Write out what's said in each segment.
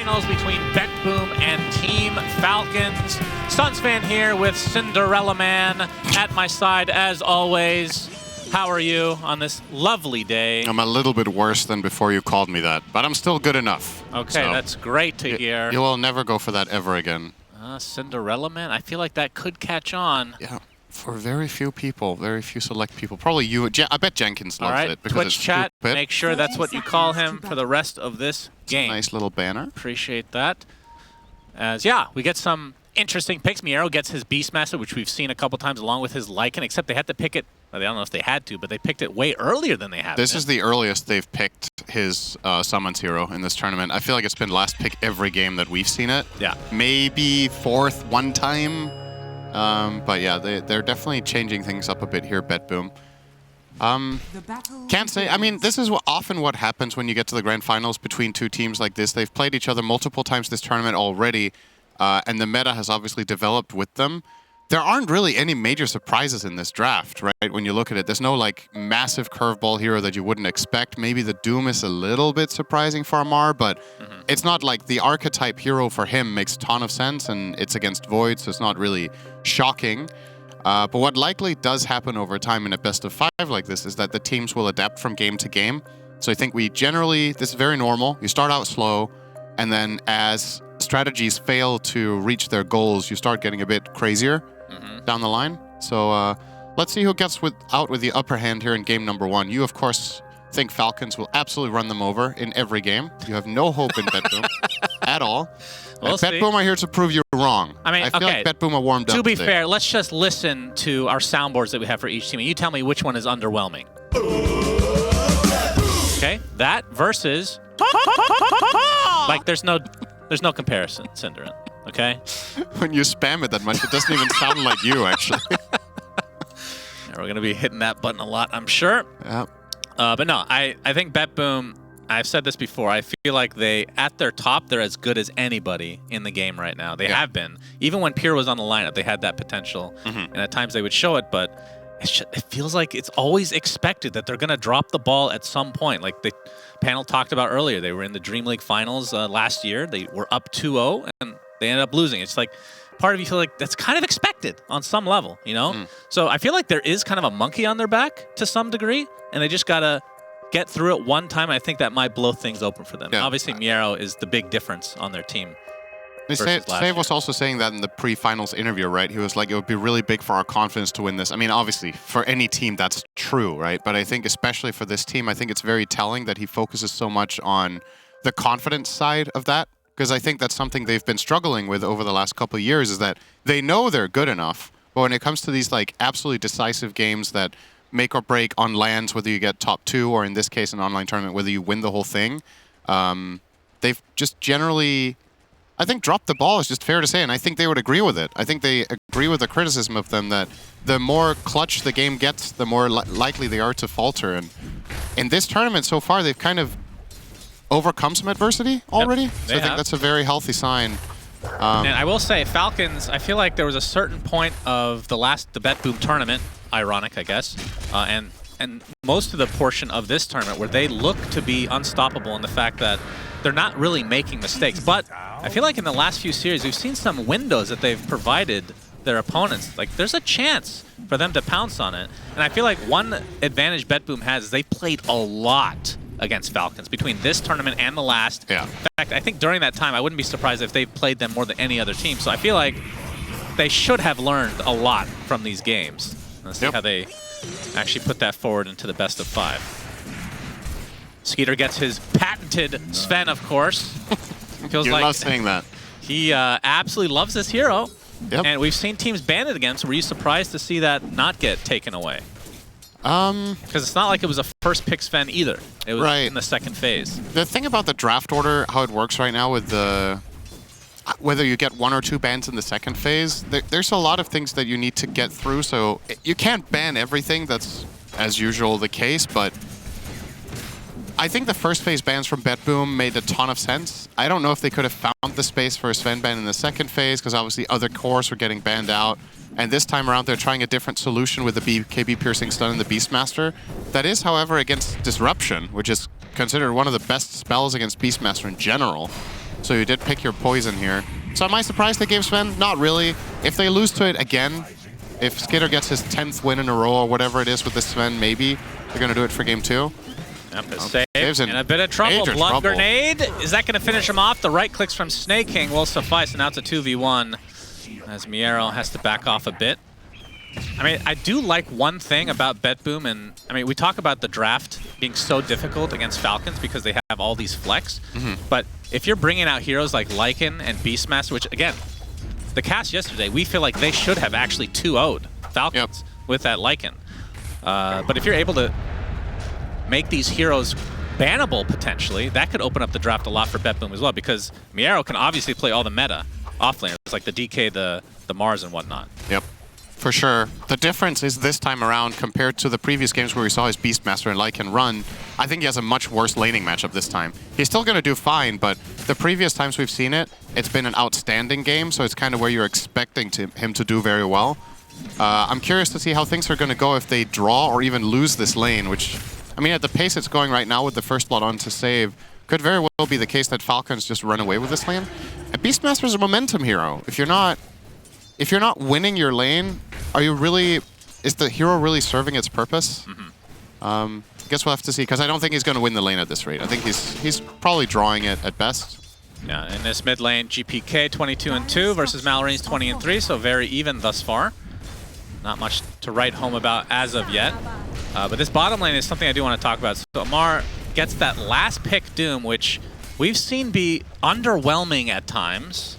finals between BetBoom and Team Falcons. Suns fan here with Cinderella Man at my side as always. How are you on this lovely day? I'm a little bit worse than before you called me that, but I'm still good enough. Okay, so that's great to hear. You will never go for that ever again. Cinderella Man? I feel like that could catch on. Yeah, for very few people, very few select people. Probably you. I bet Jenkins loves it because Twitch it's chat, stupid. make sure that's what you call him for the rest of this game. Nice little banner. Appreciate that. As, yeah, we get some interesting picks. Miero gets his Beastmaster, which we've seen a couple times along with his Lycan, except they had to pick it. I don't know if they had to, but they picked it way earlier than they have. This is the earliest they've picked his Summons hero in this tournament. I feel like it's been last pick every game that we've seen it. Yeah. Maybe fourth one time. But yeah, they're definitely changing things up a bit here, BetBoom. Can't say. I mean, this is often what happens when you get to the grand finals between two teams like this. They've played each other multiple times this tournament already, and the meta has obviously developed with them. There aren't really any major surprises in this draft, right? When you look at it, there's no like massive curveball hero that you wouldn't expect. Maybe the Doom is a little bit surprising for Amar, but it's not like the archetype hero for him makes a ton of sense, and it's against Void, so it's not really shocking. But what likely does happen over time in a best of 5 like this is that the teams will adapt from game to game. So I think we generally, this is very normal. You start out slow, and then as strategies fail to reach their goals, you start getting a bit crazier down the line. So let's see who gets out with the upper hand here in game number 1. You, of course, think Falcons will absolutely run them over in every game. You have no hope in BetBoom at all. We'll see. BetBoom are here to prove you wrong. I mean, I feel like BetBoom are warmed up. To be fair, let's just listen to our soundboards that we have for each team, and you tell me which one is underwhelming. Okay, that versus like there's no comparison, Cinderin. Okay. When you spam it that much, it doesn't even sound like you, actually. Yeah, we're gonna be hitting that button a lot, I'm sure. Yeah. But no, I think BetBoom, I've said this before, I feel like at their top, they're as good as anybody in the game right now. They have been. Even when Pure was on the lineup, they had that potential. And at times they would show it, but it feels like it's always expected that they're going to drop the ball at some point. Like the panel talked about earlier, they were in the DreamLeague finals last year. They were up 2-0, and they ended up losing. It's like part of you feel like that's kind of expected on some level, you know? So I feel like there is kind of a monkey on their back to some degree, and they just got to get through it one time. I think that might blow things open for them. Yeah. Obviously, Miero is the big difference on their team. Save was also saying that in the pre-finals interview, right? He was like, it would be really big for our confidence to win this. I mean, obviously, for any team, that's true, right? But I think especially for this team, I think it's very telling that he focuses so much on the confidence side of that. Because I think that's something they've been struggling with over the last couple of years, is that they know they're good enough, but when it comes to these like absolutely decisive games that make or break on lands, whether you get top 2 or in this case an online tournament, whether you win the whole thing, they've just generally, I think, dropped the ball is just fair to say, and I think they would agree with it. I think they agree with the criticism of them that the more clutch the game gets, the more likely they are to falter. And in this tournament so far, they've kind of overcome some adversity already. Yep, so I think that's a very healthy sign. And I will say, Falcons, I feel like there was a certain point of the BetBoom tournament, ironic, I guess, and most of the portion of this tournament where they look to be unstoppable in the fact that they're not really making mistakes. But I feel like in the last few series, we've seen some windows that they've provided their opponents. Like, there's a chance for them to pounce on it. And I feel like one advantage BetBoom has is they played a lot against Falcons between this tournament and the last. Yeah. In fact, I think during that time, I wouldn't be surprised if they played them more than any other team. So I feel like they should have learned a lot from these games. Let's see how they actually put that forward into the best of 5. Skeeter gets his patented Sven, of course. Feels you like love saying that. He absolutely loves this hero. Yep. And we've seen teams ban it again, so were you surprised to see that not get taken away? Because it's not like it was a first pick Sven either. It was in the second phase. The thing about the draft order, how it works right now with the whether you get 1 or 2 bans in the second phase, there's a lot of things that you need to get through. So you can't ban everything. That's, as usual, the case. But I think the first phase bans from BetBoom made a ton of sense. I don't know if they could have found the space for a Sven ban in the second phase, because obviously other cores were getting banned out. And this time around, they're trying a different solution with the KB Piercing Stun and the Beastmaster. That is, however, against Disruption, which is considered one of the best spells against Beastmaster in general. So you did pick your poison here. So am I surprised they gave Sven? Not really. If they lose to it again, if Skitter gets his 10th win in a row or whatever it is with the Sven, maybe they're going to do it for game 2. Yep, saves in a bit of trouble. Blood grenade. Is that going to finish him off? The right clicks from Snake King will suffice, and now it's a 2v1 as Miero has to back off a bit. I mean, I do like one thing about BetBoom, and I mean, we talk about the draft being so difficult against Falcons because they have all these flex. But if you're bringing out heroes like Lycan and Beastmaster, which again, the cast yesterday, we feel like they should have actually 2-0'd Falcons with that Lycan. But if you're able to make these heroes bannable potentially, that could open up the draft a lot for BetBoom as well, because Miero can obviously play all the meta offlaners, like the DK, the Mars, and whatnot. Yep. For sure. The difference is this time around compared to the previous games where we saw his Beastmaster and Lycan run, I think he has a much worse laning matchup this time. He's still going to do fine, but the previous times we've seen it, it's been an outstanding game, so it's kind of where you're expecting him to do very well. I'm curious to see how things are going to go if they draw or even lose this lane, which, I mean, at the pace it's going right now with the first blood on to save, could very well be the case that Falcons just run away with this lane. And Beastmaster is a momentum hero. If you're not winning your lane, is the hero really serving its purpose? I guess we'll have to see, because I don't think he's going to win the lane at this rate. I think he's probably drawing it at best. Yeah, in this mid lane, GPK 22-2 versus Mallory's 20-3, so very even thus far. Not much to write home about as of yet. But this bottom lane is something I do want to talk about. So Amar gets that last pick Doom, which we've seen be underwhelming at times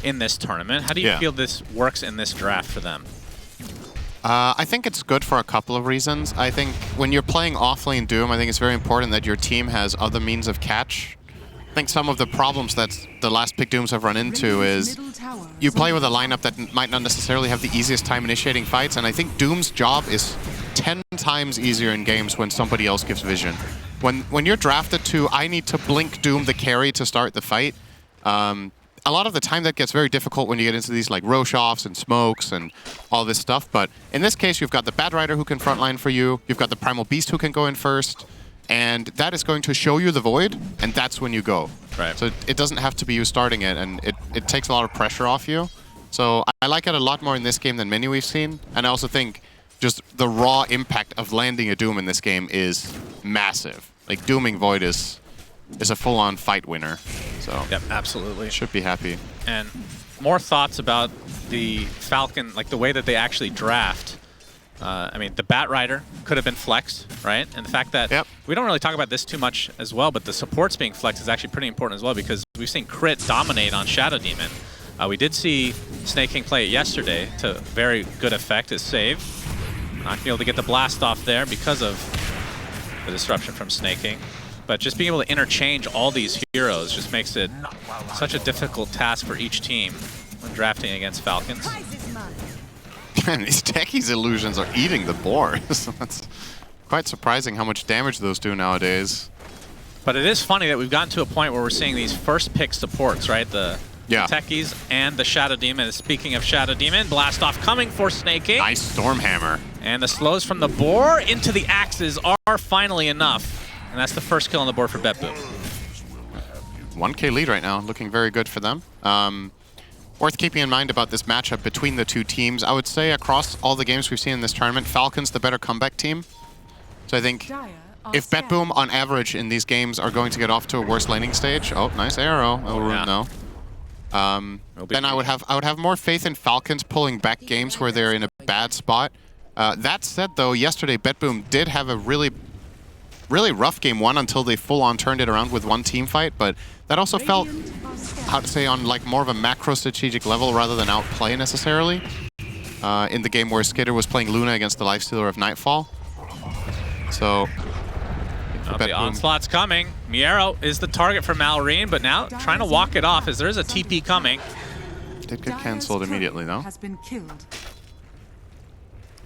in this tournament. How do you feel this works in this draft for them? I think it's good for a couple of reasons. I think when you're playing offlane Doom, I think it's very important that your team has other means of catch. I think some of the problems that the last pick Dooms have run into is you play with a lineup that might not necessarily have the easiest time initiating fights, and I think Doom's job is 10 times easier in games when somebody else gives vision. When you're drafted to, I need to blink Doom the carry to start the fight, a lot of the time that gets very difficult when you get into these like Rosh-offs and smokes and all this stuff. But in this case, you've got the Bad Rider who can frontline for you. You've got the Primal Beast who can go in first. And that is going to show you the Void, and that's when you go. Right. So it doesn't have to be you starting it, and it takes a lot of pressure off you. So I like it a lot more in this game than many we've seen. And I also think just the raw impact of landing a Doom in this game is massive. Like, Dooming Void is a full-on fight winner. So yep, absolutely. Should be happy. And more thoughts about the Falcon, like the way that they actually draft. I mean, the Bat Rider could have been flexed, right? And the fact that we don't really talk about this too much as well, but the supports being flexed is actually pretty important as well, because we've seen Crit dominate on Shadow Demon. We did see Snake King play it yesterday to very good effect, his save. Not being able to get the blast off there because of the disruption from Snake King. But just being able to interchange all these heroes just makes it such a difficult task for each team when drafting against Falcons. Man, these Techie's illusions are eating the board. So that's quite surprising how much damage those do nowadays. But it is funny that we've gotten to a point where we're seeing these first pick supports, right? The Techies and the Shadow Demon. Speaking of Shadow Demon, blast off coming for Snake King. Nice Stormhammer. And the slows from the boar into the axes are finally enough. And that's the first kill on the board for BetBoom. 1K lead right now, looking very good for them. Worth keeping in mind about this matchup between the two teams, I would say across all the games we've seen in this tournament, Falcons the better comeback team. So I think if BetBoom on average in these games are going to get off to a worse laning stage, oh, nice arrow, no room though. Then I would have more faith in Falcons pulling back games where they're in a bad spot. That said though, yesterday BetBoom did have a really rough game one until they full-on turned it around with one team fight, but that also felt, how to say, on like more of a macro strategic level rather than outplay necessarily. In the game where Skitter was playing Luna against the Lifestealer of Nightfall. So the onslaught's coming. Miero is the target for Malrine, but now trying to walk it off as there is a TP coming. Did get cancelled immediately though. Has been killed.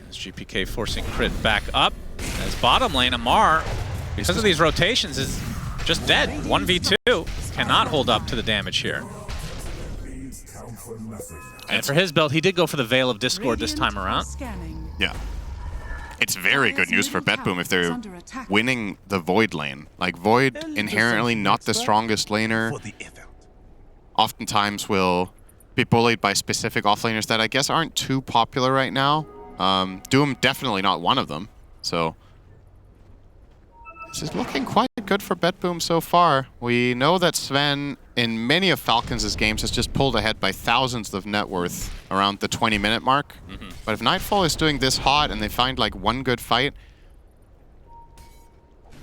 As GPK forcing Crit back up. As bottom lane, Amar, because of these rotations, is just dead. 1v2. Cannot hold up to the damage here. And for his build, he did go for the Veil of Discord this time around. Yeah. It's very good news for BetBoom if they're winning the Void lane. Like, Void inherently not the strongest laner. oftentimes will be bullied by specific offlaners that I guess aren't too popular right now. Doom definitely not one of them. So this is looking quite good for BetBoom so far. We know that Sven, in many of Falcons' games, has just pulled ahead by thousands of net worth around the 20-minute mark. But if Nightfall is doing this hot and they find like one good fight,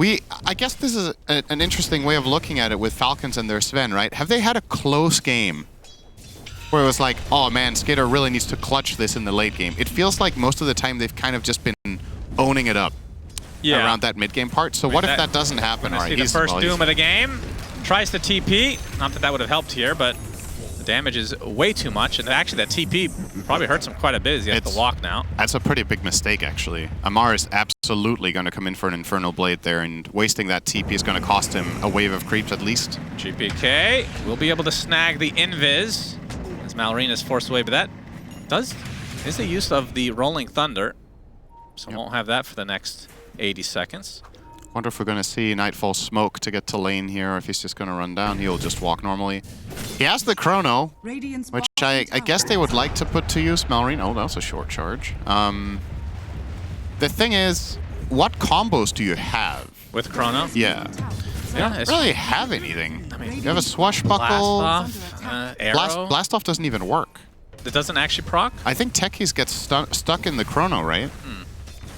I guess this is an interesting way of looking at it with Falcons and their Sven, right? Have they had a close game where it was like, oh man, Skater really needs to clutch this in the late game? It feels like most of the time they've kind of just been owning it up around that mid-game part. So what if that doesn't happen? All right, the first Doom of the game. Tries to TP. Not that that would have helped here, but the damage is way too much. And actually that TP probably hurts him quite a bit as he has to walk now. That's a pretty big mistake, actually. Amar is absolutely going to come in for an Infernal Blade there, and wasting that TP is going to cost him a wave of creeps at least. GPK will be able to snag the Invis as Malrine is forced away, but that is the use of the Rolling Thunder. So won't have that for the next 80 seconds. Wonder if we're going to see Nightfall smoke to get to lane here, or if he's just going to run down. He'll just walk normally. He has the Chrono, which I guess they would like to put to use. Malrine, oh, that was a short charge. The thing is, what combos do you have? With Chrono? Yeah. They don't really have anything. I mean, you have a Swashbuckle. Blast off, Arrow. Blast off doesn't even work. It doesn't actually proc? I think Techies get stuck in the Chrono, right?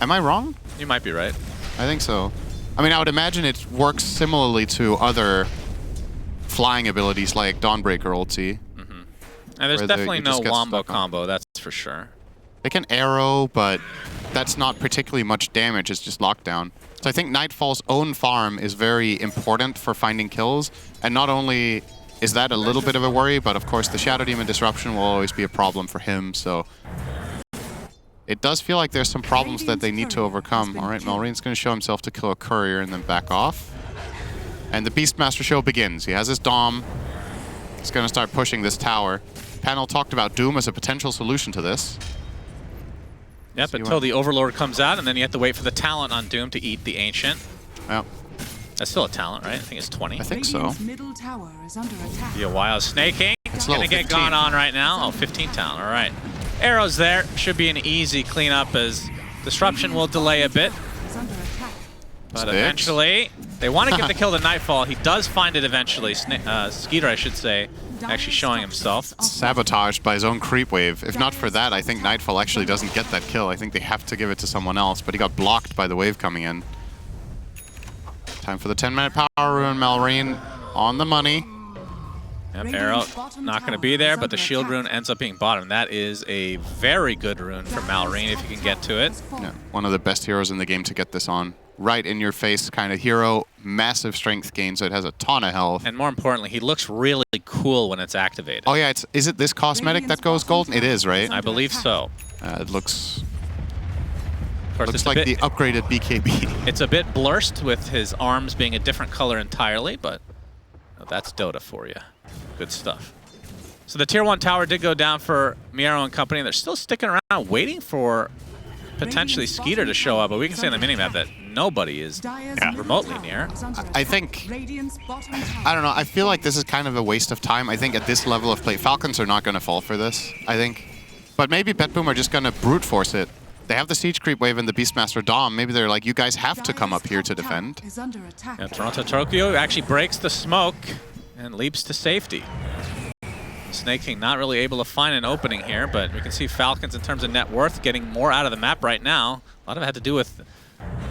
Am I wrong? You might be right. I think so. I mean, I would imagine it works similarly to other flying abilities like Dawnbreaker ulti. And there's definitely no Wombo combo, that's for sure. They can arrow, but that's not particularly much damage, it's just lockdown. So I think Nightfall's own farm is very important for finding kills. And not only is that a little bit of a worry, but of course the Shadow Demon disruption will always be a problem for him, so it does feel like there's some problems that they need to overcome. All right, Malrine's going to show himself to kill a courier and then back off. And the Beastmaster show begins. He has his Dom. He's going to start pushing this tower. Panel talked about Doom as a potential solution to this. Yep, until the Overlord comes out, and then you have to wait for the talent on Doom to eat the Ancient. Yep. That's still a talent, right? I think it's 20. I think so. Middle tower is under attack. Be a while. Snaking. It's going to get gone on right now. Oh, 15 talent. All right. Arrows there. Should be an easy cleanup as Disruption will delay a bit. But eventually, they want to give the kill to Nightfall. He does find it eventually. Skeeter, I should say, actually showing himself. Sabotaged by his own creep wave. If not for that, I think Nightfall actually doesn't get that kill. I think they have to give it to someone else, but he got blocked by the wave coming in. Time for the 10-minute power rune. Malrine on the money. Yep, Arrow not going to be there, but the shield rune ends up being bottom. That is a very good rune for Malrine if you can get to it. Yeah, one of the best heroes in the game to get this on. Right in your face kind of hero, massive strength gain, so it has a ton of health. And more importantly, he looks really cool when it's activated. Oh yeah, is it this cosmetic that goes golden? It is, right? I believe so. It looks Looks like the upgraded BKB. It's a bit blurst with his arms being a different color entirely, but that's Dota for you. Good stuff. So the tier 1 tower did go down for Miero and company. They're still sticking around waiting for potentially Skeeter to show up, but we can see on the minimap that nobody is remotely near. I think, I don't know, I feel like this is kind of a waste of time. I think at this level of play, Falcons are not going to fall for this, I think. But maybe BetBoom are just going to brute force it. They have the Siege Creep Wave and the Beastmaster Dom. Maybe they're like, you guys have to come up here to defend. Yeah, Toronto Tokyo actually breaks the smoke and leaps to safety. Snake King not really able to find an opening here, but we can see Falcons in terms of net worth getting more out of the map right now. A lot of it had to do with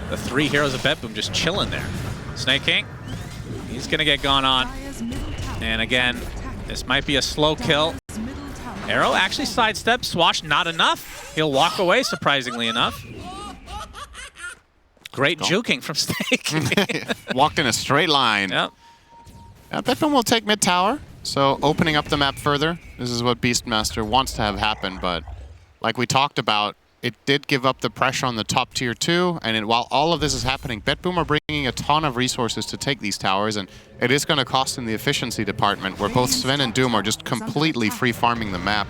the 3 heroes of BetBoom just chilling there. Snake King, he's going to get gone on. And again, this might be a slow kill. Arrow actually sidesteps. Swash, not enough. He'll walk away, surprisingly enough. Great juking from Snake. Walked in a straight line. Yep. BetBoom will take mid tower. So opening up the map further, this is what Beastmaster wants to have happen, but like we talked about, it did give up the pressure on the top tier 2, and while all of this is happening, BetBoom are bringing a ton of resources to take these towers, and it is going to cost in the efficiency department, where both Sven and Doom are just completely free farming the map.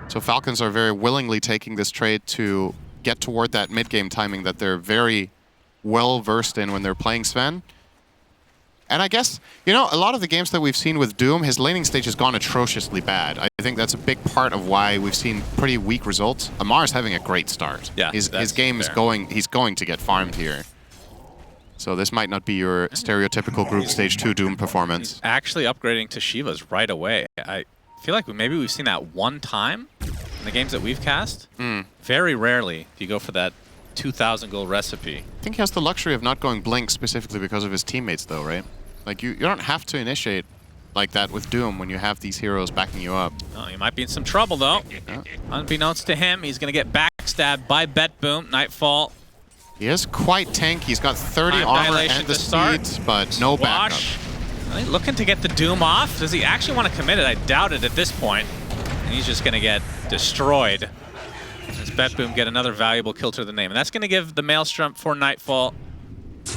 So Falcons are very willingly taking this trade to get toward that mid-game timing that they're very well versed in when they're playing Sven. And I guess, you know, a lot of the games that we've seen with Doom, his laning stage has gone atrociously bad. I think that's a big part of why we've seen pretty weak results. Amar's having a great start. Yeah, his game is going, he's going to get farmed here. So this might not be your stereotypical group stage 2 Doom performance. He's actually upgrading to Shiva's right away. I feel like maybe we've seen that one time in the games that we've cast. Very rarely if you go for that 2,000 gold recipe. I think he has the luxury of not going Blink specifically because of his teammates though, right? Like you don't have to initiate like that with Doom when you have these heroes backing you up. Oh, he might be in some trouble though. Yeah. Unbeknownst to him, he's going to get backstabbed by BetBoom. Nightfall. He is quite tanky. He's got 30 armor and the speed, but no backup. Really looking to get the Doom off. Does he actually want to commit it? I doubt it at this point. And he's just going to get destroyed. As BetBoom get another valuable kill to the name. And that's going to give the Maelstrom for Nightfall.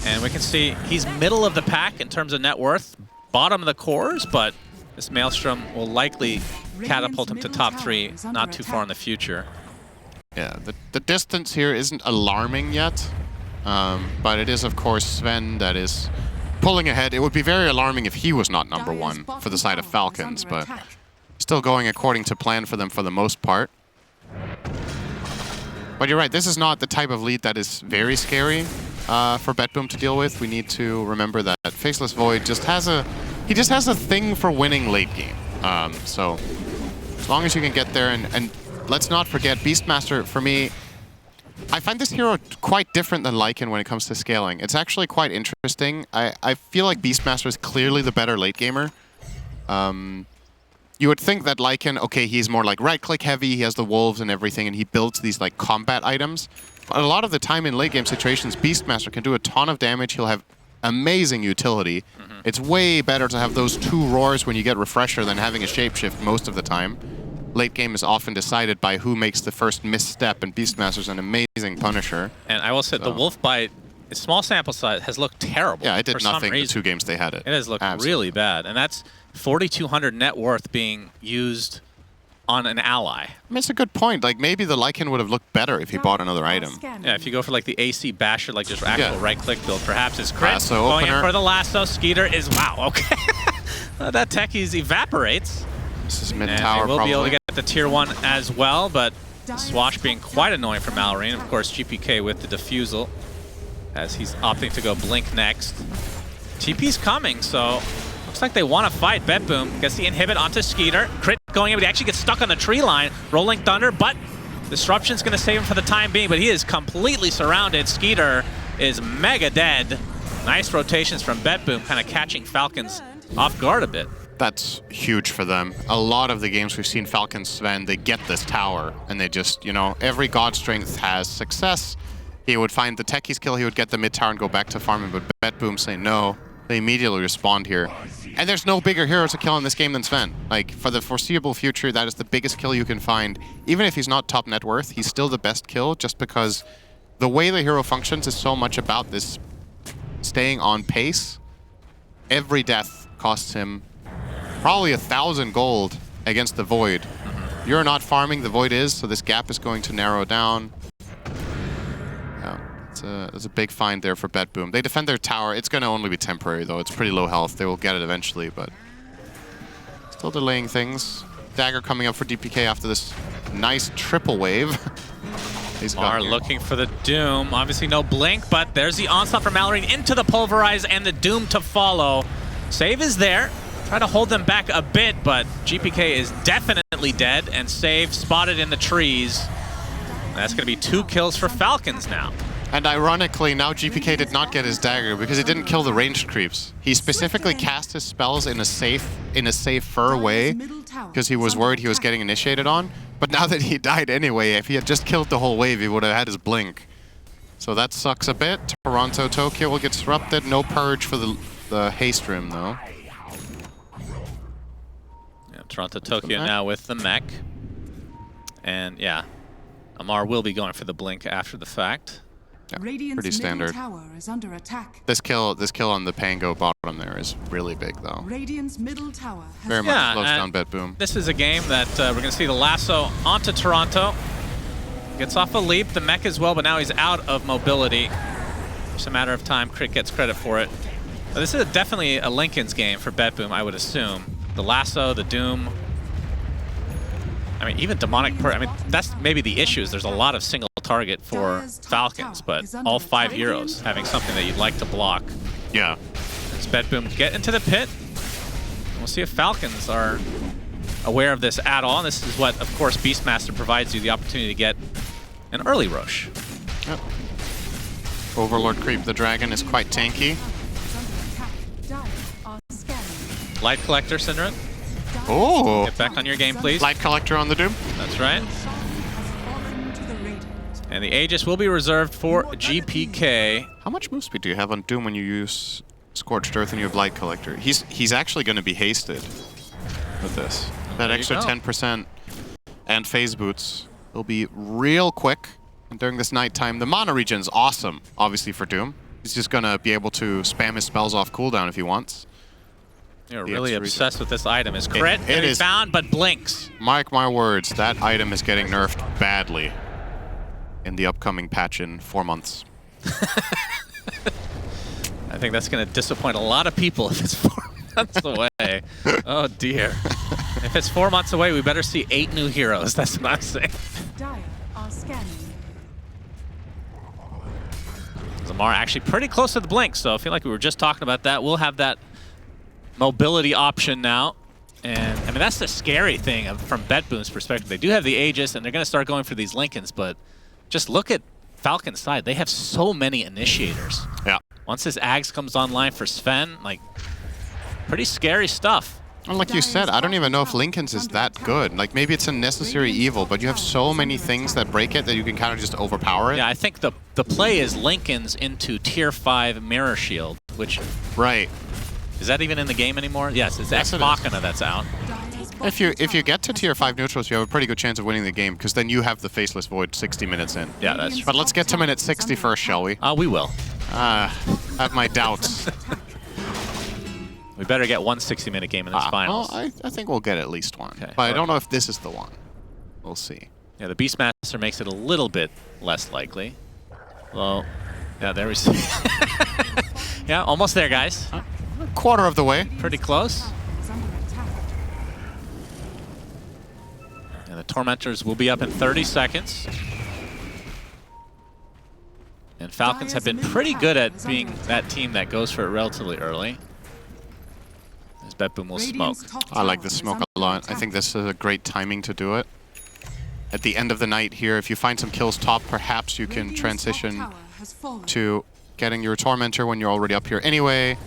And we can see he's middle of the pack in terms of net worth. Bottom of the cores, but this Maelstrom will likely catapult him to top 3 not too far in the future. Yeah, the distance here isn't alarming yet. But it is, of course, Sven that is pulling ahead. It would be very alarming if he was not number 1 for the side of Falcons, but still going according to plan for them for the most part. But you're right, this is not the type of lead that is very scary for BetBoom to deal with. We need to remember that Faceless Void just has a thing for winning late game. So as long as you can get there, and let's not forget Beastmaster, for me, I find this hero quite different than Lycan when it comes to scaling. It's actually quite interesting. I feel like Beastmaster is clearly the better late gamer. You would think that Lycan, okay, he's more like right-click heavy, he has the wolves and everything, and he builds these like combat items. But a lot of the time in late-game situations, Beastmaster can do a ton of damage. He'll have amazing utility. It's way better to have those 2 roars when you get Refresher than having a Shapeshift most of the time. Late game is often decided by who makes the first misstep, and Beastmaster's an amazing Punisher. And I will say the Wolf Bite, a small sample size, has looked terrible. Yeah, it did nothing the 2 games they had it. It has looked really bad, and that's 4,200 net worth being used on an ally. I mean, it's a good point. Like, maybe the Lycan would have looked better if he bought another item. Yeah, if you go for like the AC Basher, like just actual right-click build, perhaps his crit. Lasso going opener. in for the lasso. Skeeter is, wow, okay. That Techies evaporates. This is mid-tower, we'll be able to get the tier 1 as well, but Swash being quite annoying for Mallory. And of course, GPK with the defusal as he's opting to go Blink next. TP's coming, so looks like they want to fight. BetBoom gets the inhibit onto Skeeter. Crit going in, but he actually gets stuck on the tree line. Rolling Thunder, but Disruption's going to save him for the time being, but he is completely surrounded. Skeeter is mega dead. Nice rotations from BetBoom, kind of catching Falcons off guard a bit. That's huge for them. A lot of the games we've seen Falcons, Sven, they get this tower, and they just, you know, every God Strength has success. He would find the Techies kill, he would get the mid-tower and go back to farming, but BetBoom say no. They immediately respond here. And there's no bigger hero to kill in this game than Sven. Like, for the foreseeable future, that is the biggest kill you can find. Even if he's not top net worth, he's still the best kill, just because the way the hero functions is so much about this staying on pace. Every death costs him probably 1,000 gold against the Void. You're not farming, the Void is, so this gap is going to narrow down. It's a big find there for BetBoom. They defend their tower. It's going to only be temporary, though. It's pretty low health. They will get it eventually, but still delaying things. Dagger coming up for DPK after this nice triple wave. Are looking for the Doom. Obviously no Blink, but there's the onslaught from Mallory into the Pulverize and the Doom to follow. Save is there. Try to hold them back a bit, but GPK is definitely dead, and Save spotted in the trees. That's going to be 2 kills for Falcons now. And ironically, now GPK did not get his dagger because he didn't kill the ranged creeps. He specifically cast his spells in a safer way because he was worried he was getting initiated on. But now that he died anyway, if he had just killed the whole wave, he would have had his blink. So that sucks a bit. Toronto, Tokyo will get disrupted. No purge for the haste rim though. Yeah, Toronto, Tokyo now with the mech. And yeah, Amar will be going for the blink after the fact. Yeah, pretty standard. Tower is under attack. This kill on the Pango bottom there is really big though. Radiant's middle tower has very much slows down BetBoom. This is a game that we're going to see the lasso onto Toronto. Gets off a leap, the mech as well, but now he's out of mobility. Just a matter of time. Crit gets credit for it. This is definitely a Lincoln's game for BetBoom, I would assume. The Lasso, the Doom. I mean, even Demonic I mean, that's maybe the issue is there's a lot of single target for Falcons, but all 5 heroes having something that you'd like to block. Yeah. Does BetBoom get into the pit? We'll see if Falcons are aware of this at all. And this is what, of course, Beastmaster provides you the opportunity to get an early Rosh. Yep. Overlord Creep the Dragon is quite tanky. Light Collector, Syndra. Oh! Get back on your game, please. Light Collector on the Doom. That's right. And the Aegis will be reserved for GPK. How much move speed do you have on Doom when you use Scorched Earth and you have Light Collector? He's actually going to be hasted with this. That extra 10% and phase boots will be real quick. And during this nighttime, the mana regen is awesome, obviously, for Doom. He's just going to be able to spam his spells off cooldown if he wants. You're really obsessed with this item. Is crit, it is found, but blinks. Mark my words, that item is getting nerfed badly in the upcoming patch in 4 months. I think that's going to disappoint a lot of people if it's 4 months away. Oh, dear. If it's 4 months away, we better see 8 new heroes. That's what I'm saying. Zamar actually pretty close to the blink, so I feel like we were just talking about that. We'll have that mobility option now. And, I mean, that's the scary thing from BetBoom's perspective. They do have the Aegis, and they're going to start going for these Lincolns, but just look at Falcon's side. They have so many initiators. Yeah. Once this Ags comes online for Sven, like, pretty scary stuff. And like you said, I don't even know if Lincoln's is that good. Like, maybe it's a necessary evil, but you have so many things that break it that you can kind of just overpower it. Yeah, I think the play is Lincoln's into Tier 5 Mirror Shield, which... Right. Is that even in the game anymore? Yes, it's Ex Machina that's out. If you get to Tier 5 neutrals, you have a pretty good chance of winning the game, because then you have the Faceless Void 60 minutes in. Yeah, that's true. But let's get to minute 60 first, shall we? We will. I have my doubts. We better get one 60-minute game in this finals. Well, I think we'll get at least one. Okay. But I don't know if this is the one. We'll see. Yeah, the Beastmaster makes it a little bit less likely. Well, yeah, there we see. Yeah, almost there, guys. A quarter of the way. Pretty close. And the Tormentors will be up in 30 seconds. And Falcons have been pretty good at being that team that goes for it relatively early. As BetBoom will smoke. I like the smoke a lot. I think this is a great timing to do it. At the end of the night here, if you find some kills top, perhaps you can transition to getting your Tormentor when you're already up here anyway.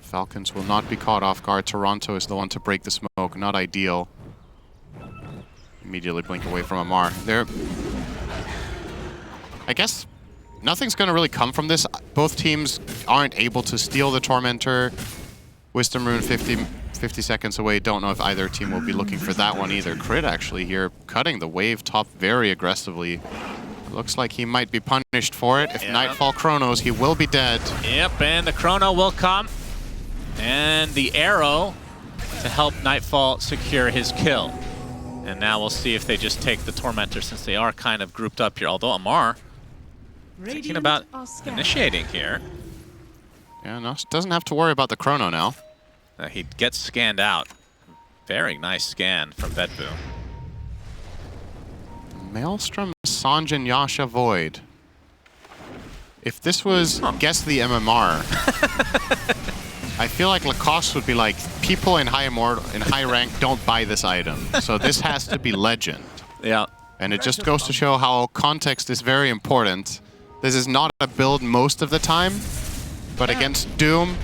Falcons will not be caught off guard. Toronto is the one to break the smoke. Not ideal. Immediately blink away from Amar. I guess nothing's going to really come from this. Both teams aren't able to steal the Tormentor. Wisdom Rune 50 seconds away. Don't know if either team will be looking for that one either. Crit actually here, cutting the wave top very aggressively. Looks like he might be punished for it. If Nightfall Chronos, he will be dead. Yep, and the Chrono will come. And the arrow to help Nightfall secure his kill. And now we'll see if they just take the Tormentor since they are kind of grouped up here. Although Amar thinking about initiating here. Yeah, no, doesn't have to worry about the Chrono now. He gets scanned out. Very nice scan from BetBoom. Maelstrom, Sanjin, Yasha, Void. If this was Guess the MMR, I feel like Lacoste would be like, people in high rank don't buy this item. So this has to be Legend. Yeah. And it just goes to show how context is very important. This is not a build most of the time, but against Doom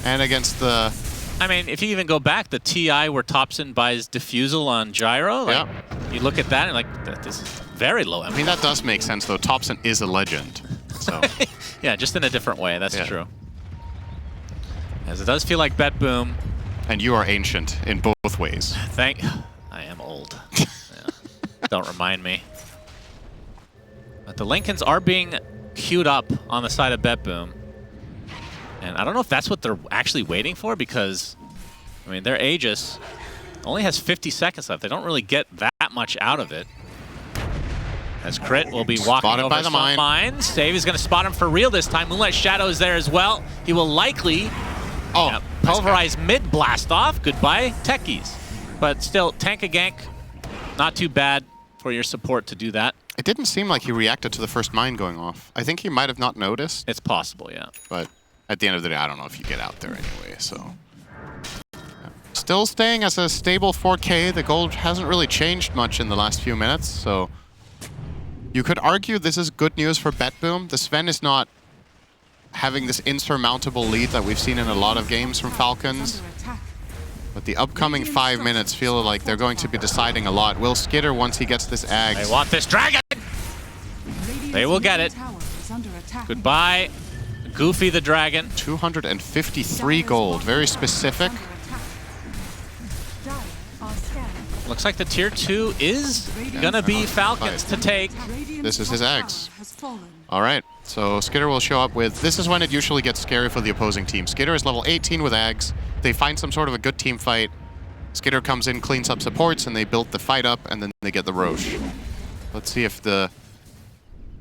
and against the... I mean, if you even go back, the TI where Thompson buys Diffusal on Gyro, like, you look at that and like, this is very low MMR. I mean, that does make sense though. Thompson is a legend. So yeah, just in a different way, that's true. As it does feel like BetBoom. And you are ancient in both ways. I am old. Yeah. Don't remind me. But the Lincolns are being queued up on the side of BetBoom. And I don't know if that's what they're actually waiting for, because, I mean, their Aegis only has 50 seconds left. They don't really get that much out of it. As Crit will be walking Spotted over by the some mines. Save is going to spot him for real this time. Moonlight Shadow is there as well. He will likely pulverize mid blast off. Goodbye, techies. But still, tank a gank, not too bad for your support to do that. It didn't seem like he reacted to the first mine going off. I think he might have not noticed. It's possible, yeah. But at the end of the day, I don't know if you get out there anyway, so. Still staying as a stable 4K. The gold hasn't really changed much in the last few minutes, so. You could argue this is good news for BetBoom. The Sven is not having this insurmountable lead that we've seen in a lot of games from Falcons. But the upcoming 5 minutes feel like they're going to be deciding a lot. Will Skitter, once he gets this Ags... They want this dragon! They will get it. Goodbye, Goofy the Dragon. 253 gold, very specific. Looks like the tier 2 is gonna be Falcons to take. This is his Ags. All right, so Skitter will show up with... This is when it usually gets scary for the opposing team. Skitter is level 18 with Ags. They find some sort of a good team fight. Skitter comes in, cleans up supports, and they build the fight up, and then they get the Roche. Let's see if the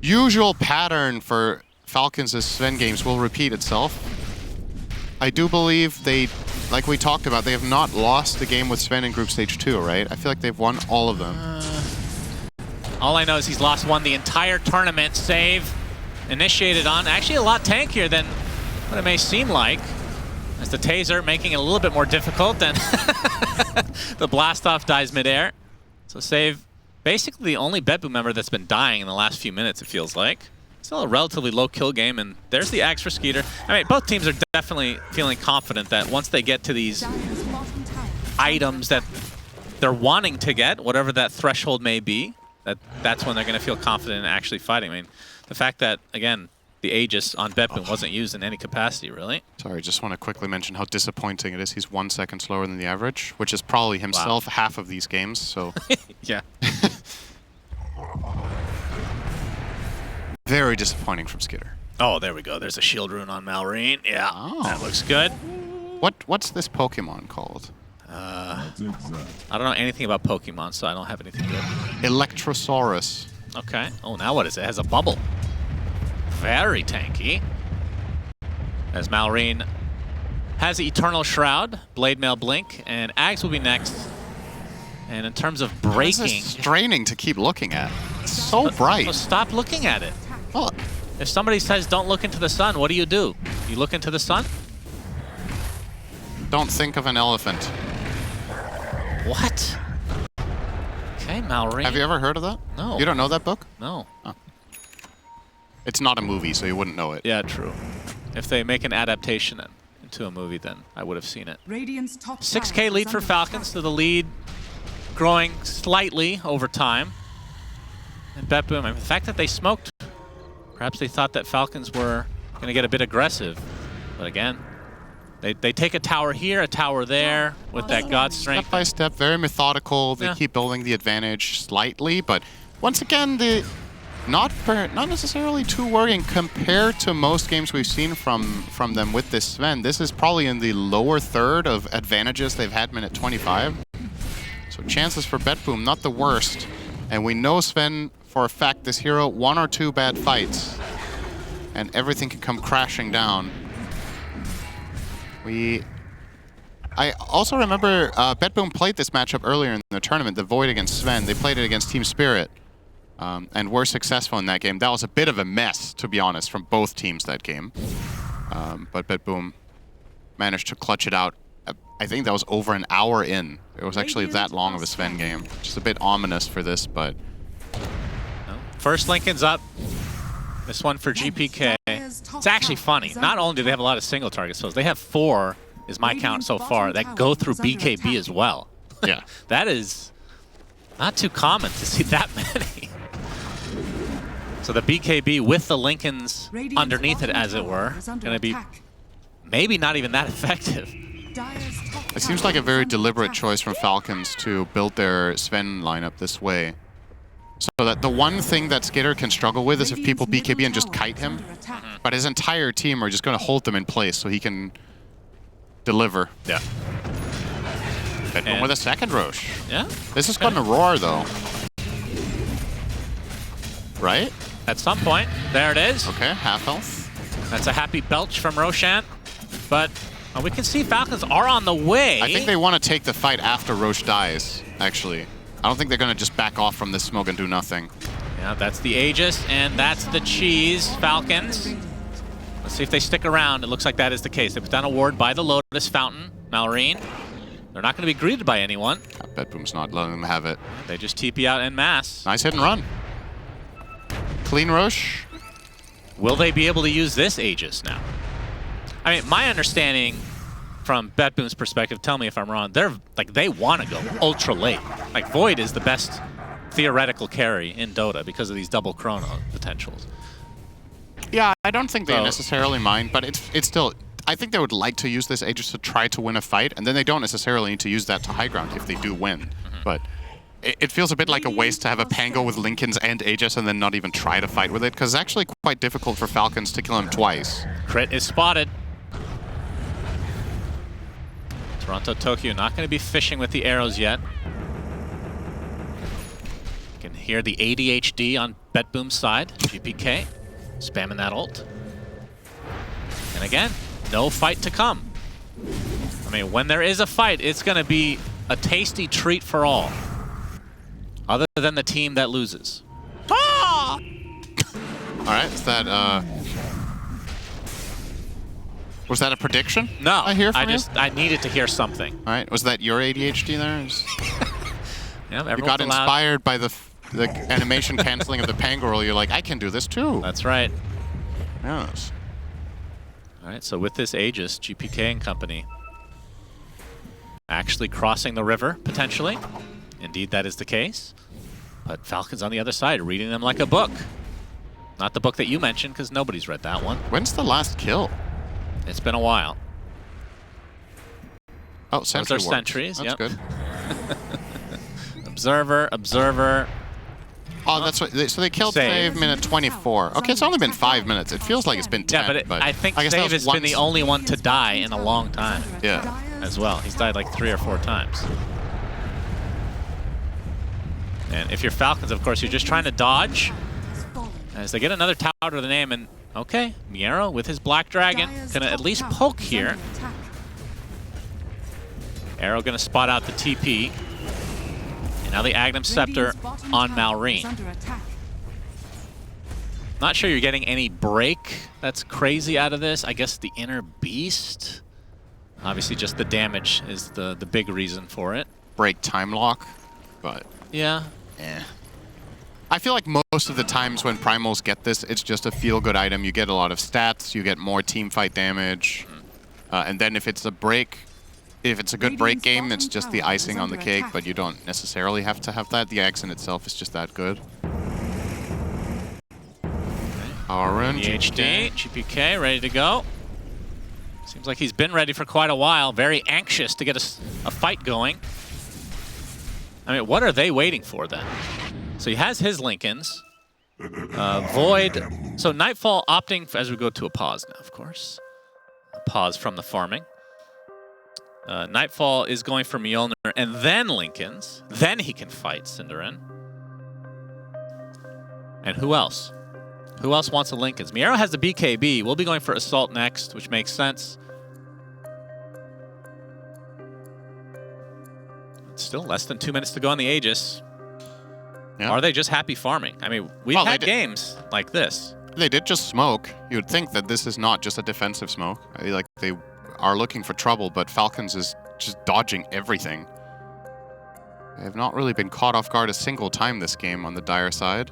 usual pattern for Falcons' Sven games will repeat itself. I do believe they, like we talked about, they have not lost the game with Sven in Group Stage 2, right? I feel like they've won all of them. All I know is he's won the entire tournament. Save initiated on, actually a lot tankier than what it may seem like. As the taser making it a little bit more difficult than the blast off dies midair. So Save, basically the only BetBoom member that's been dying in the last few minutes, it feels like. Still a relatively low kill game, and there's the Axe for Skeeter. I mean, both teams are definitely feeling confident that once they get to these items that they're wanting to get, whatever that threshold may be, that's when they're going to feel confident in actually fighting. I mean, the fact that, again, the Aegis on BetBoom wasn't used in any capacity, really. Sorry, just want to quickly mention how disappointing it is. He's 1 second slower than the average, which is probably himself half of these games, so... Yeah. Very disappointing from Skitter. Oh, there we go. There's a shield rune on Malrine. Yeah, that looks good. What's this Pokemon called? I don't know anything about Pokemon, so I don't have anything good. Electrosaurus. Okay. Oh, now what is it? It has a bubble. Very tanky. As Malrine has Eternal Shroud, Blade Mail Blink, and Ags will be next. And in terms of breaking... This is straining to keep looking at. It's so bright. So stop looking at it. Well, if somebody says don't look into the sun, what do? You look into the sun? Don't think of an elephant. What? Okay, Malrine. Have you ever heard of that? No. You don't know that book? No. Oh. It's not a movie, so you wouldn't know it. Yeah, true. If they make an adaptation into a movie, then I would have seen it. 6K lead for Falcons, so the lead growing slightly over time. And BetBoom, I mean, the fact that they smoked, perhaps they thought that Falcons were going to get a bit aggressive. But again, they take a tower here, a tower there, with that God Strength. Step by step, very methodical. They keep building the advantage slightly, but once again, not necessarily too worrying compared to most games we've seen from them with this Sven. This is probably in the lower third of advantages they've had minute 25. So chances for BetBoom, not the worst. And we know Sven, for a fact, this hero, 1 or 2 bad fights, and everything can come crashing down. I also remember BetBoom played this matchup earlier in the tournament, the Void against Sven. They played it against Team Spirit, and were successful in that game. That was a bit of a mess, to be honest, from both teams that game. But BetBoom managed to clutch it out. I think that was over an hour in. It was actually that long of a Sven game. Just a bit ominous for this, but... First Lincoln's up. This one for GPK. It's actually funny. Not only do they have a lot of single target spells, they have 4, is my count so far, that go through BKB as well. Yeah. That is not too common to see that many. So the BKB with the Lincolns underneath it, as it were, going to be maybe not even that effective. It seems like a very deliberate choice from Falcons to build their Sven lineup this way. So that the one thing that Skitter can struggle with is if people BKB and just kite him. But his entire team are just going to hold them in place so he can deliver. Yeah. BetBoom with a second Roche. Yeah. This is going to roar, though. right? At some point. There it is. Okay, half health. That's a happy belch from Roshan. But we can see Falcons are on the way. I think they want to take the fight after Roche dies, actually. I don't think they're going to just back off from this smoke and do nothing. Yeah, that's the Aegis, and that's the cheese, Falcons. Let's see if they stick around. It looks like that is the case. They put down a ward by the Lotus Fountain, Malrine. They're not going to be greeted by anyone. BetBoom's not letting them have it. They just TP out en masse. Nice hit and run. Clean Roche. Will they be able to use this Aegis now? I mean, my understanding from BetBoom's perspective, tell me if I'm wrong, they want to go ultra late. Like, Void is the best theoretical carry in Dota because of these double chrono potentials. Yeah, I don't think they necessarily mind, but it's still... I think they would like to use this Aegis to try to win a fight, and then they don't necessarily need to use that to high ground if they do win. But it feels a bit like a waste to have a Pango with Linken's and Aegis and then not even try to fight with it, because it's actually quite difficult for Falcons to kill him twice. Crit is spotted. Toronto Tokyo not going to be fishing with the arrows yet. You can hear the ADHD on BetBoom's side. GPK spamming that ult. And again, no fight to come. I mean, when there is a fight, it's going to be a tasty treat for all. Other than the team that loses. Ah! All right, is that was that a prediction? No, I hear from I needed to hear something. All right, was that your ADHD there? Yeah, you got inspired by the animation canceling of the Pangirl. You're like, I can do this too. That's right. Yes. All right, so with this Aegis, GPK and company actually crossing the river, potentially. Indeed, that is the case. But Falcons on the other side, reading them like a book. Not the book that you mentioned, because nobody's read that one. When's the last kill? It's been a while. Oh, sentry Those are sentries, That's good. Observer. Oh, that's what. So they killed Save minute 24. Okay, it's only been 5 minutes. It feels like it's been 10. Yeah, but I think Save has been the only one to die in a long time. Yeah. As well. He's died like 3 or 4 times. And if you're Falcons, of course, you're just trying to dodge. As they get another tower to the name, and okay, Miero with his Black Dragon gonna at least poke here. Arrow gonna spot out the TP. And now the Agnum Scepter on Malrine. Not sure you're getting any break that's crazy out of this. I guess the Inner Beast. Obviously just the damage is the big reason for it. Break time lock, but... Yeah. Eh. I feel like most of the times when Primals get this, it's just a feel-good item. You get a lot of stats, you get more team fight damage, and then if it's a break, if it's a good break game, it's just the icing on the cake, but you don't necessarily have to have that. The axe in itself is just that good. Power run, GPK ready to go. Seems like he's been ready for quite a while, very anxious to get a fight going. I mean, what are they waiting for then? So he has his Lincolns. Void. So Nightfall opting, as we go to a pause now, of course. A pause from the farming. Nightfall is going for Mjolnir and then Lincolns. Then he can fight Cinderin. And who else? Who else wants a Lincolns? Miero has the BKB. We'll be going for Assault next, which makes sense. Still less than 2 minutes to go on the Aegis. Yeah. Are they just happy farming? I mean, we've had games like this. They did just smoke. You would think that this is not just a defensive smoke. Like, they are looking for trouble, but Falcons is just dodging everything. They have not really been caught off guard a single time this game on the Dire side.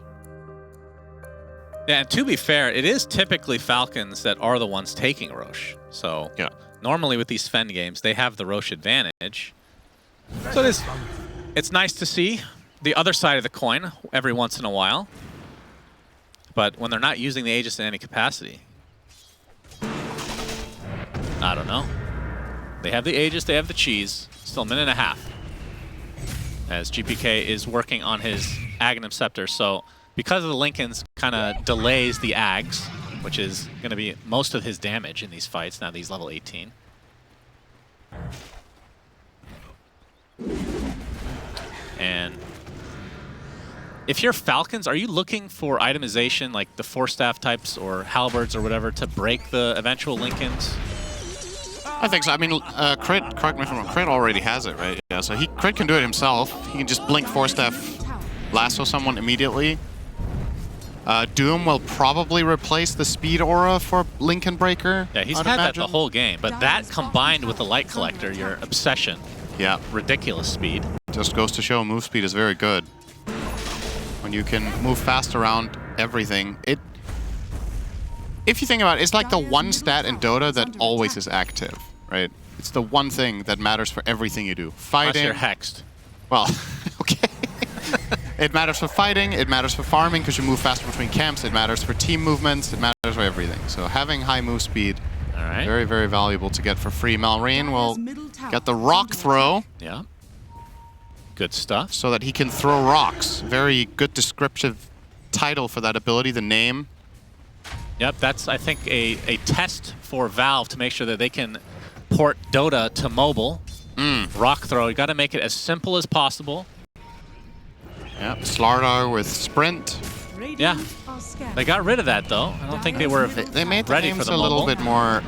Yeah, and to be fair, it is typically Falcons that are the ones taking Roche. So yeah, normally with these Fen games, they have the Roche advantage. So it's nice to see the other side of the coin every once in a while. But when they're not using the Aegis in any capacity, I don't know. They have the Aegis, they have the cheese. Still a minute and a half. As GPK is working on his Agnum Scepter. So because of the Lincolns, kind of delays the Ags, which is going to be most of his damage in these fights. Now he's level 18. And if you're Falcons, are you looking for itemization like the Force Staff types or Halberds or whatever to break the eventual Lincolns? I think so. I mean, Crit, correct me if I'm wrong, Crit already has it, right? Yeah, so Crit can do it himself. He can just blink Force Staff, lasso someone immediately. Doom will probably replace the speed aura for Lincoln Breaker. Yeah, he's had that the whole game, but that combined with the Light Collector, your obsession. Yeah. Ridiculous speed. Just goes to show move speed is very good. When you can move fast around everything. If you think about it, it's like the one stat in Dota that always is active, right? It's the one thing that matters for everything you do. Fighting. Unless you're hexed. Well, okay. It matters for fighting, it matters for farming because you move faster between camps, it matters for team movements, it matters for everything. So having high move speed, very, very valuable to get for free. Malrine will get the rock throw. Yeah. Good stuff. So that he can throw rocks. Very good descriptive title for that ability, the name. Yep, that's, I think, a test for Valve to make sure that they can port Dota to mobile. Rock throw, you got to make it as simple as possible. Yep, Slardar with sprint. Yeah, they got rid of that though. I don't think they were They made the ready games for the a little mobile. bit more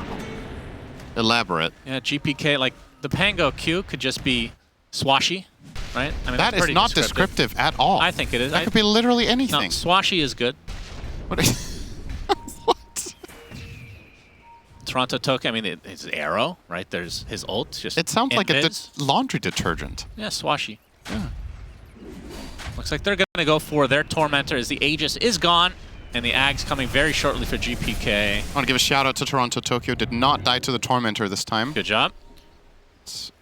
elaborate. Yeah, GPK, like the Pango Q could just be swashy, right? I mean, that is not descriptive at all. I think it is. That could be literally anything. No, swashy is good. What? What? Toronto took, I mean, his arrow, right? There's his ult. Just it sounds like a laundry detergent. Yeah, swashy. Yeah. Looks like they're going to go for their Tormentor as the Aegis is gone, and the Ag's coming very shortly for GPK. I want to give a shout out to Toronto Tokyo. Did not die to the Tormentor this time. Good job.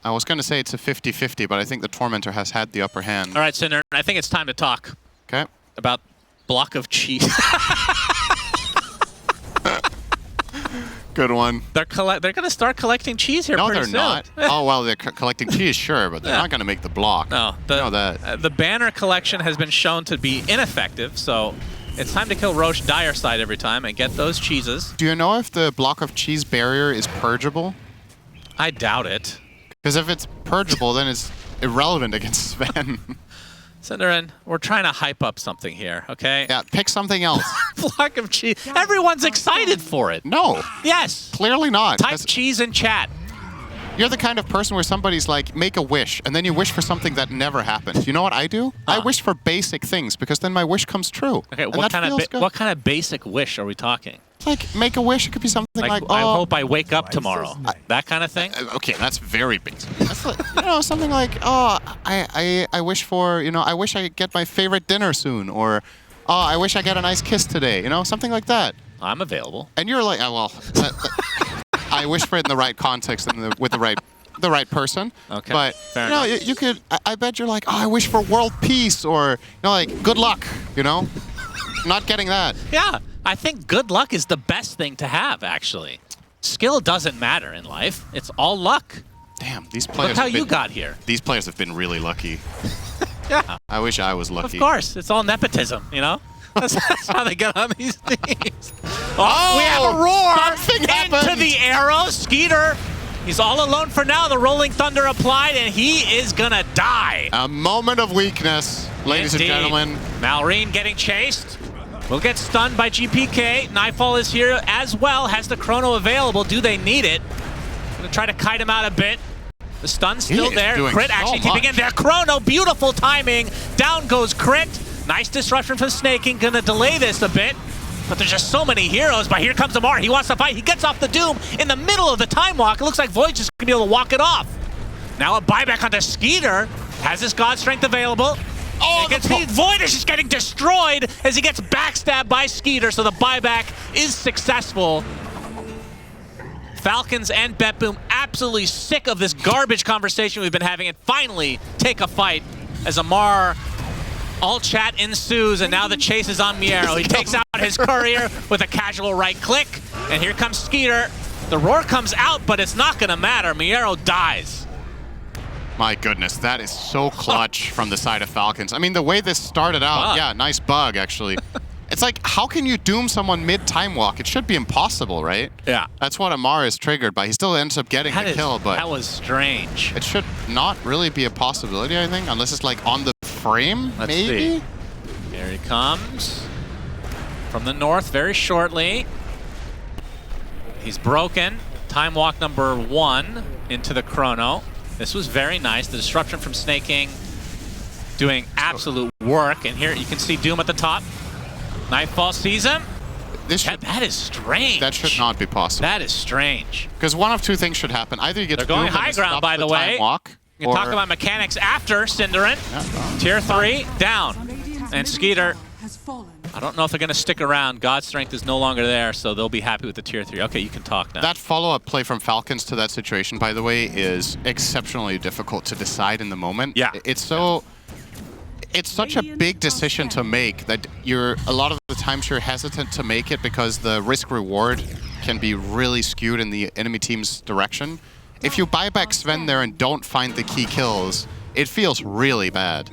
I was going to say it's a 50-50, but I think the Tormentor has had the upper hand. All right, Cinder, I think it's time to talk about block of cheese. Good one. They're going to start collecting cheese here pretty soon. No, they're not. Oh, well, they're collecting cheese, sure, but they're not going to make the block. No, the banner collection has been shown to be ineffective, so it's time to kill Roche Dire side every time and get those cheeses. Do you know if the block of cheese barrier is purgeable? I doubt it. Because if it's purgeable, then it's irrelevant against Sven. Cinderin, we're trying to hype up something here, okay? Yeah, pick something else. Block of cheese. Everyone's excited for it. No. Yes. Clearly not. Type cheese in chat. You're the kind of person where somebody's like, make a wish, and then you wish for something that never happened. You know what I do? I wish for basic things, because then my wish comes true. Okay, what kind of basic wish are we talking? Like, make a wish. It could be something like I hope I wake up tomorrow. That kind of thing? Okay, that's very basic. That's like, something like, oh, I wish for, I wish I get my favorite dinner soon, or, oh, I wish I get a nice kiss today, something like that. I'm available. And you're like, oh, well, I wish for it in the right context and with the right person. Okay. But fair enough. You could. I bet you're like, oh, I wish for world peace, or like good luck. Not getting that. Yeah, I think good luck is the best thing to have. Actually, skill doesn't matter in life. It's all luck. Damn, these players. Look how you got here. These players have been really lucky. Yeah. I wish I was lucky. Of course, it's all nepotism. That's how they get on these teams. Oh, we have a roar into the arrow. Skeeter, he's all alone for now. The Rolling Thunder applied, and he is going to die. A moment of weakness, ladies and gentlemen. Malrine getting chased. Will get stunned by GPK. Nightfall is here as well. Has the chrono available. Do they need it? Going to try to kite him out a bit. The stun's still there. Crit actually keeping in there. Chrono, beautiful timing. Down goes Crit. Nice disruption from Snaking. Gonna delay this a bit. But there's just so many heroes. But here comes Amar. He wants to fight. He gets off the Doom in the middle of the time walk. It looks like Void's just gonna be able to walk it off. Now a buyback onto Skeeter. Has his God Strength available. Oh, Void is just getting destroyed as he gets backstabbed by Skeeter. So the buyback is successful. Falcons and BetBoom absolutely sick of this garbage conversation we've been having and finally take a fight as Amar. All chat ensues, and now the chase is on Miero. He takes out his courier with a casual right click, and here comes Skeeter. The roar comes out, but it's not going to matter. Miero dies. My goodness, that is so clutch from the side of Falcons. I mean, the way this started out, yeah, nice bug, actually. It's like, how can you doom someone mid-time walk? It should be impossible, right? Yeah. That's what Amar is triggered by. He still ends up getting the kill, but... That was strange. It should not really be a possibility, I think, unless it's like on the frame, maybe? Here he comes. From the north very shortly. He's broken. Time walk number 1 into the chrono. This was very nice. The disruption from Snake King doing absolute work. And here you can see Doom at the top. Nightfall sees him. That is strange. That should not be possible. That is strange. Because one of two things should happen. Either you get They're to going Doom high and ground, stop by the way. time walk, You can talk about mechanics after Cinderin. Tier 3 down. And Skeeter, has fallen. I don't know if they're going to stick around. God's Strength is no longer there, so they'll be happy with the Tier 3. Okay, you can talk now. That follow-up play from Falcons to that situation, by the way, is exceptionally difficult to decide in the moment. Yeah. It's such a big decision to make that a lot of the times you're hesitant to make it because the risk-reward can be really skewed in the enemy team's direction. If you buy back Sven there and don't find the key kills, it feels really bad.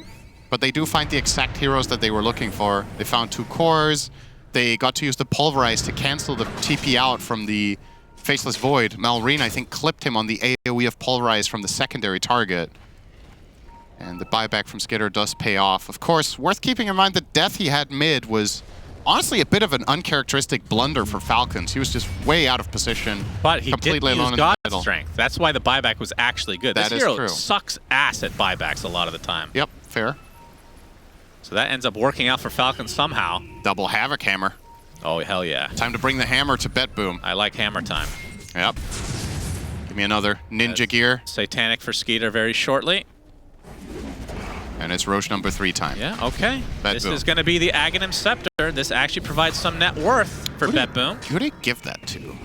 But they do find the exact heroes that they were looking for. They found 2 cores. They got to use the Pulverize to cancel the TP out from the Faceless Void. Malrine, I think, clipped him on the AoE of Pulverize from the secondary target. And the buyback from Skitter does pay off. Of course, worth keeping in mind the death he had mid was honestly a bit of an uncharacteristic blunder for Falcons. He was just way out of position. But he completely didn't alone use in the God's middle. Strength. That's why the buyback was actually good. That this is hero true. sucks ass at buybacks a lot of the time. Yep, fair. So that ends up working out for Falcons somehow. Double Havoc Hammer. Oh, hell yeah. Time to bring the hammer to BetBoom. I like hammer time. Yep. Give me another ninja gear. Satanic for Skeeter very shortly. And it's Roche number 3 time. Yeah, okay. This BetBoom. is going to be the Aghanim Scepter. This actually provides some net worth for BetBoom. Who did they give that to?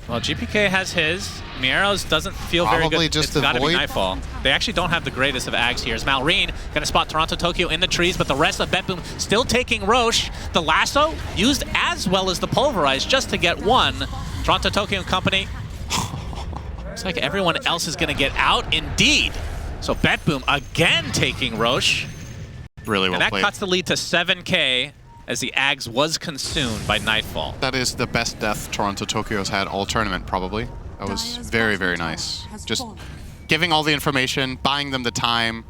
Well, GPK has his. Mieros doesn't feel very Probably good. just It's the got to be Void. Nightfall. They actually don't have the greatest of Ags here. As Malrine going to spot Toronto Tokyo in the trees, but the rest of BetBoom still taking Roche. The lasso used as well as the Pulverize just to get 1. Toronto Tokyo and company. Looks like everyone else is going to get out indeed. So BetBoom again taking Roche. Really well And that played. cuts the lead to 7K as the Ags was consumed by Nightfall. That is the best death Toronto Tokyo's had all tournament, probably. That was very, very nice. Just giving all the information, buying them the time.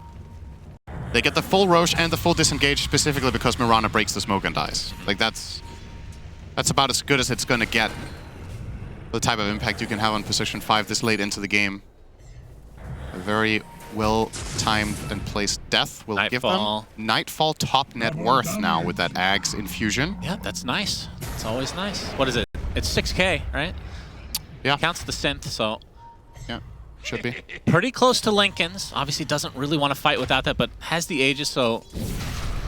They get the full Roche and the full disengage specifically because Mirana breaks the smoke and dies. Like, that's about as good as it's going to get. The type of impact you can have on position 5 this late into the game. A very well-timed and placed death will give them Nightfall top net worth now with that Ags infusion. Yeah, that's nice. It's always nice. What is it? It's 6K, right? Yeah. Counts the synth, so Yeah, should be. pretty close to Lincoln's. Obviously doesn't really want to fight without that, but has the Aegis, so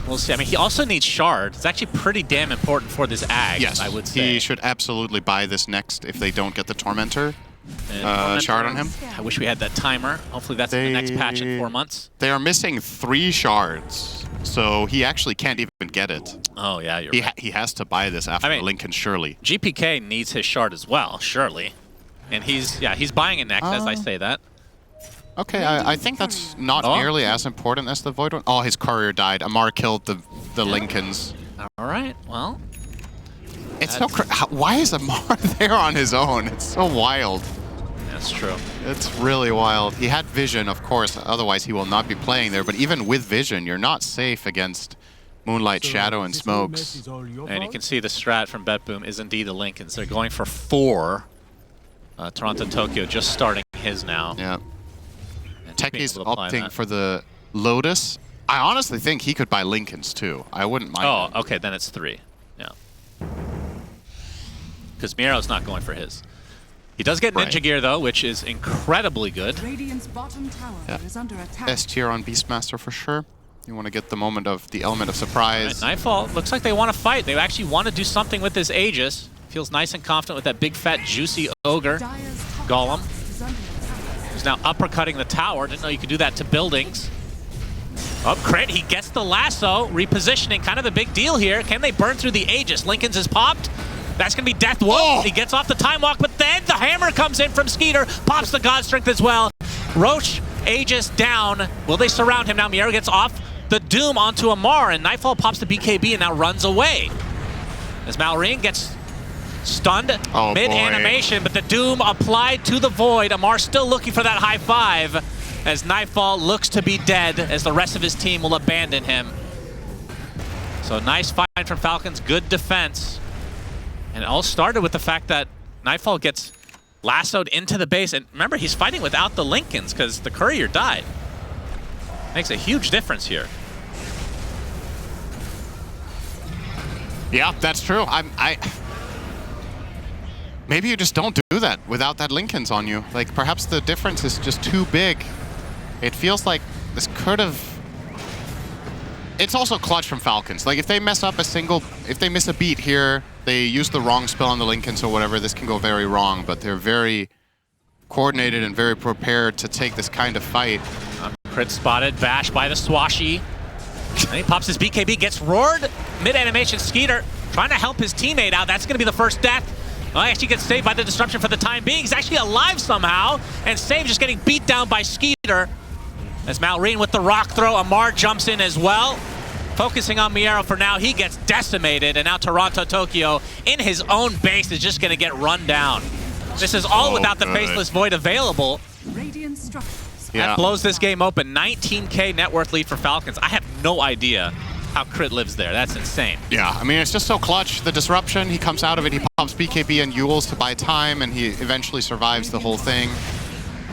we'll see. I mean, he also needs Shard. It's actually pretty damn important for this Ag, Yes, I would say. he should absolutely buy this next if they don't get the Tormentor shard on him. I wish we had that timer. Hopefully that's in the next patch in 4 months. They are missing 3 shards, so he actually can't even get it. Oh, yeah, you're right. He has to buy this after Lincoln, surely. GPK needs his Shard as well, surely. And he's buying it next as I say that. Okay, I think that's not nearly as important as the Void one. Oh, his courier died. Amar killed the Lincolns. All right, well. It's so why is Amar there on his own? It's so wild. That's true. It's really wild. He had vision, of course, otherwise he will not be playing there. But even with vision, you're not safe against Moonlight, Shadow, and Smokes. And you can see the strat from BetBoom is indeed the Lincolns. They're going for 4. Toronto Tokyo just starting his now. Yeah. And Techie's being able to apply opting that. for the Lotus. I honestly think he could buy Lincolns too. I wouldn't mind. Oh, okay, then it's 3. Yeah. Because Miero's not going for his. He does get Ninja Gear, though, which is incredibly good. Radiant's bottom tower is under attack. S tier on Beastmaster for sure. You want to get the moment of the element of surprise. Right, Nightfall looks like they want to fight. They actually want to do something with this Aegis. Feels nice and confident with that big, fat, juicy ogre golem. Who's now uppercutting the tower. Didn't know you could do that to buildings. Up crit, he gets the lasso, repositioning, kind of the big deal here. Can they burn through the Aegis? Lincoln's is popped. That's going to be Death Wolf. He gets off the time walk, but then the hammer comes in from Skeeter, pops the God Strength as well. Roche, Aegis down. Will they surround him now? Miero gets off the Doom onto Amar, and Nightfall pops the BKB and now runs away. As Malrine gets stunned mid-animation, but the Doom applied to the Void. Amar still looking for that high 5 as Nightfall looks to be dead as the rest of his team will abandon him. So nice fight from Falcons, good defense. And it all started with the fact that Nightfall gets lassoed into the base. And remember, he's fighting without the Lincolns because the courier died. Makes a huge difference here. Yeah, that's true. Maybe you just don't do that without that Lincolns on you. Like, perhaps the difference is just too big. It feels like this could have... It's also clutch from Falcons. Like, if they mess up if they miss a beat here, they use the wrong spell on the Lincolns or whatever, this can go very wrong. But they're very coordinated and very prepared to take this kind of fight. Crit spotted, bash by the Swashy. And he pops his BKB, gets roared. Mid-animation Skeeter trying to help his teammate out. That's going to be the first death. Well, actually gets saved by the disruption for the time being. He's actually alive somehow. And Save just getting beat down by Skeeter. As Malrine with the rock throw, Amar jumps in as well. Focusing on Miero for now, he gets decimated. And now Toronto Tokyo in his own base is just going to get run down. This is all without the Faceless Void available. Radiant structures. That blows this game open. 19K net worth lead for Falcons. I have no idea how Crit lives there. That's insane. Yeah, I mean, it's just so clutch. The disruption, he comes out of it, he pops BKB and Yules to buy time, and he eventually survives the whole thing.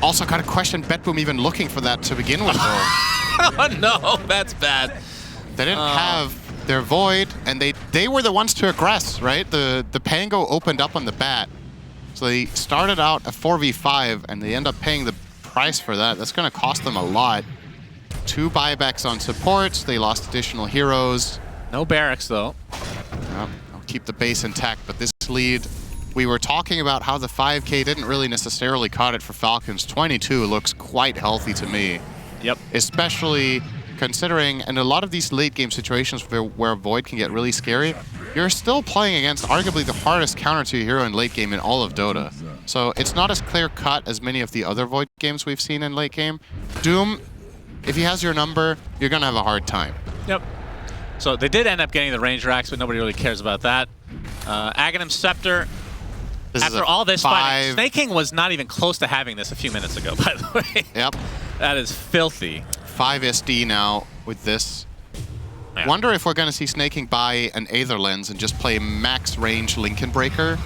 Also, kind of question BetBoom even looking for that to begin with, though. Oh, no, that's bad. They didn't have their Void, and they were the ones to aggress, right? The Pango opened up on the bat. So they started out a 4v5, and they end up paying the price for that. That's going to cost them a lot. 2 buybacks on supports. They lost additional heroes. No barracks, though. Yep, I'll keep the base intact, but this lead, we were talking about how the 5K didn't really necessarily cut it for Falcons. 22 looks quite healthy to me. Yep. Especially considering, in a lot of these late game situations where Void can get really scary, you're still playing against arguably the hardest counter to your hero in late game in all of Dota. So it's not as clear cut as many of the other Void games we've seen in late game. Doom, if he has your number, you're going to have a hard time. Yep. So they did end up getting the range racks, but nobody really cares about that. Aghanim Scepter, after all this fighting, Snake King was not even close to having this a few minutes ago, by the way. Yep. That is filthy. 5 SD now with this. Yeah. Wonder if we're going to see Snake King buy an Aether Lens and just play max range Lincoln Breaker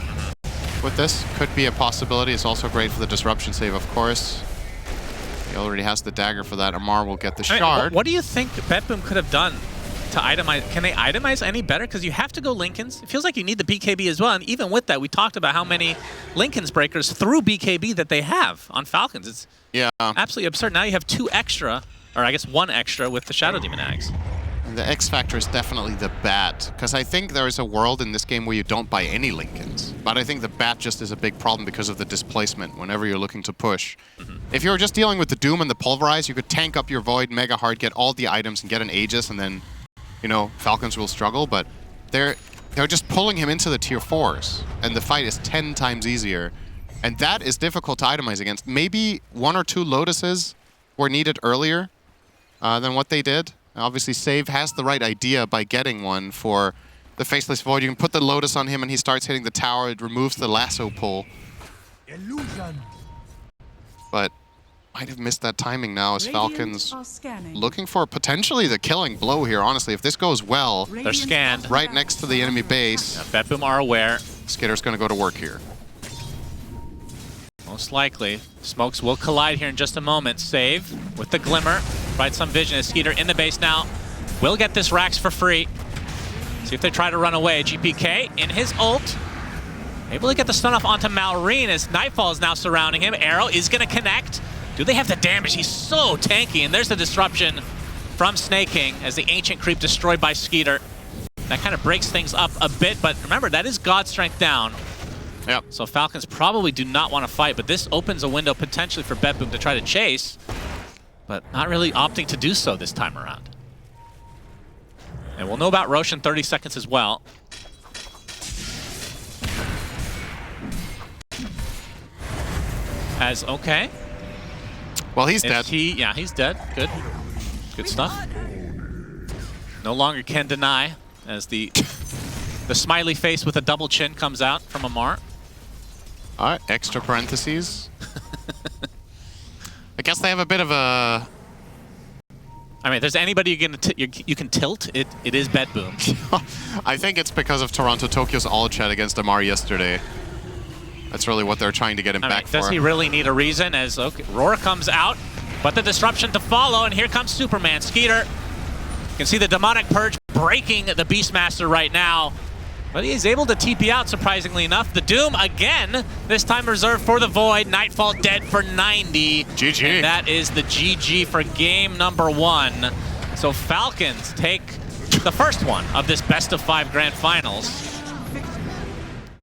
with this. Could be a possibility. It's also great for the disruption save, of course. He already has the dagger for that. Amar will get the shard. What do you think BetBoom could have done to itemize? Can they itemize any better? Because you have to go Lincolns. It feels like you need the BKB as well. And even with that, we talked about how many Lincolns breakers through BKB that they have on Falcons. It's absolutely absurd. Now you have 2 extra, or I guess 1 extra with the Shadow Demon Axe. The X factor is definitely the bat, because I think there is a world in this game where you don't buy any Lincolns. But I think the bat just is a big problem because of the displacement whenever you're looking to push. If you're just dealing with the Doom and the Pulverize, you could tank up your Void mega hard, get all the items, and get an Aegis, and then, you know, Falcons will struggle. But they're just pulling him into the tier 4s, and the fight is 10 times easier. And that is difficult to itemize against. Maybe 1 or 2 Lotuses were needed earlier than what they did. Obviously, Save has the right idea by getting one for the Faceless Void. You can put the Lotus on him and he starts hitting the tower. It removes the lasso pull. Illusion. But might have missed that timing now as Falcons looking for potentially the killing blow here, honestly. If this goes well, they're scanned. Right next to the enemy base. Yeah, BetBoom are aware. Skitter's going to go to work here. Most likely. Smokes will collide here in just a moment. Save with the Glimmer. Provide some vision as Skeeter in the base now. Will get this Rax for free. See if they try to run away. GPK in his ult. Able to get the stun off onto Malrine as Nightfall is now surrounding him. Arrow is going to connect. Do they have the damage? He's so tanky. And there's the disruption from Snake King as the Ancient Creep destroyed by Skeeter. That kind of breaks things up a bit. But remember, that is God Strength down. Yep. So Falcons probably do not want to fight, but this opens a window potentially for BetBoom to try to chase, but not really opting to do so this time around. And we'll know about Roshan 30 seconds as well. Okay. Well, he's dead. Yeah, he's dead. Good. Good stuff. No longer can deny as the smiley face with a double chin comes out from Amar. All right, extra parentheses. I guess they have a bit of a I mean, if there's anybody you can tilt, it is BetBoom. I think it's because of Toronto Tokyo's all chat against Amar yesterday. That's really what they're trying to get him back for. Does he really need a reason? As Roar comes out, but the disruption to follow, and here comes Superman. Skeeter. You can see the Demonic Purge breaking the Beastmaster right now. But he's able to TP out, surprisingly enough. The Doom again, this time reserved for the Void. Nightfall dead for 90. GG. And that is the GG for game number 1. So Falcons take the first one of this best of 5 grand finals.